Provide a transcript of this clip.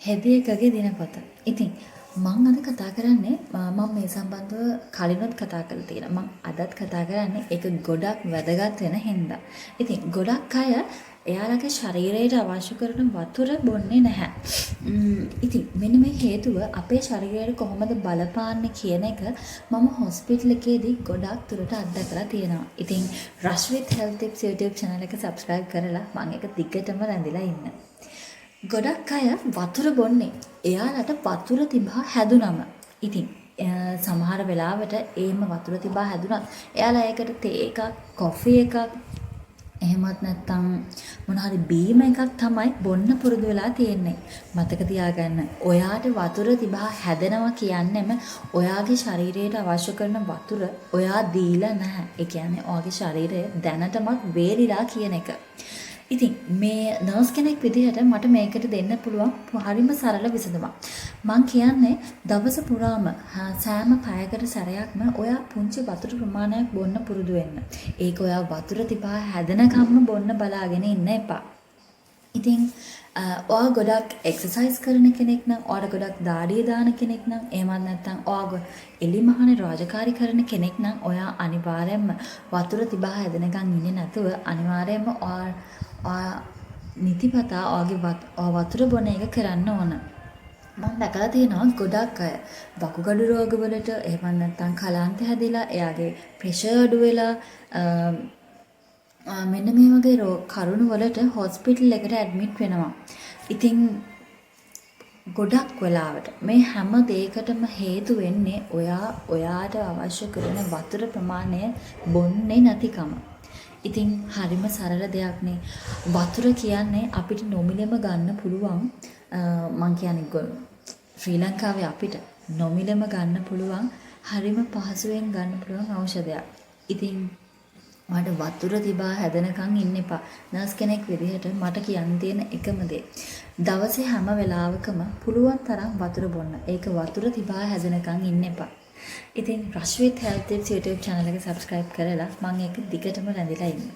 හෙදියකගේ දිනපත. ඉතින් මම අද කතා කරන්නේ මම මේ සම්බන්ධව කලිනුත් කතා කරලා තියෙනවා. මම අදත් කතා කරන්නේ ඒක ගොඩක් වැදගත් වෙන හින්දා. ඉතින් ගොඩක් අය එයාලගේ ශරීරයට අවශ්‍ය කරන වතුර බොන්නේ නැහැ. ඉතින් මෙන්න මේ හේතුව අපේ ශරීරයට කොහොමද බලපාන්නේ කියන එක මම හොස්පිටල් එකේදී ගොඩක් දුරට අත්දැකලා තියෙනවා. ඉතින් Rush with Health Tips YouTube channel එක subscribe කරලා මම ඒක දිගටම රැඳිලා ඉන්න. ගොඩක් අය වතුර බොන්නේ එයාලට වතුර තිබා හැදුනම. ඉතින් සමහර වෙලාවට එහෙම වතුර තිබා හැදුනත් එයාලා ඒකට තේ එකක්, කොෆි එකක්, එහෙමත් නැත්නම් මොන හරි බීම එකක් තමයි බොන්න පුරුදු වෙලා තියෙන්නේ. මතක තියාගන්න. ඔයාට වතුර තිබා හැදෙනවා කියන්නේම ඔයාගේ ශරීරයට අවශ්‍ය කරන වතුර ඔයා දීලා නැහැ. ඒ කියන්නේ ඔයාගේ ශරීරය දැනටමත් වේලිලා කියන එක. ඉතින් මේ නර්ස් කෙනෙක් විදිහට මට මේකට දෙන්න පුළුවන් හරිම සරල විසඳුමක්. මං කියන්නේ දවස පුරාම සෑම පැයකට සැරයක්ම ඔයා පුංචි වතුර ප්‍රමාණයක් බොන්න පුරුදු වෙන්න. ඒක ඔයා වතුර තිබා හැදෙනකම්ම බොන්න බලාගෙන ඉන්න එපා. ඉතින් ඔයා ගොඩක් එක්සර්සයිස් කරන කෙනෙක් නම්, ඔයාට ගොඩක් දාඩිය දාන කෙනෙක් නම්, එහෙමත් නැත්නම් ඔයා එලිමහනේ රාජකාරී කරන කෙනෙක් නම් ඔයා අනිවාර්යයෙන්ම වතුර තිබා හැදෙනකන් ඉන්නේ නැතුව අනිවාර්යයෙන්ම ඔයා නිතිපතා ඔයාගේ වතුර බොන එක කරන්න ඕන. මම දැකලා තියෙනවා ගොඩක් අය වකුගඩු රෝගවලට එහෙම නැත්නම් කලාන්ත හැදිලා එයාගේ ප්‍රෙෂර් අඩු වෙලා මෙන්න මේ වගේ කරුණු වලට හොස්පිටල් එකට ඇඩ්මිට් වෙනවා. ඉතින් ගොඩක් වෙලාවට මේ හැම දෙයකටම හේතු වෙන්නේ ඔයාට අවශ්‍ය කරන වතුර ප්‍රමාණය බොන්නේ නැතිකම. ඉතින් හරිම සරල දෙයක්නේ. වතුර කියන්නේ අපිට නොමිලෙම ගන්න පුළුවන්. මං කියන්නේ ශ්‍රී ලංකාවේ අපිට නොමිලෙම ගන්න පුළුවන් හරිම පහසුවෙන් ගන්න පුළුවන් ඖෂධයක්. ඉතින් මට වතුර තිබා හැදෙනකන් ඉන්න එපා. නර්ස් කෙනෙක් විදිහට මට කියන්න තියෙන එකම දේ. දවසේ හැම වෙලාවකම පුළුවන් තරම් වතුර බොන්න. ඒක වතුර තිබා හැදෙනකන් ඉන්න එපා. ඉතින් Rush with Health Tips YouTube channel එක subscribe කරලා මම ඒක දිගටම රැඳිලා ඉන්න.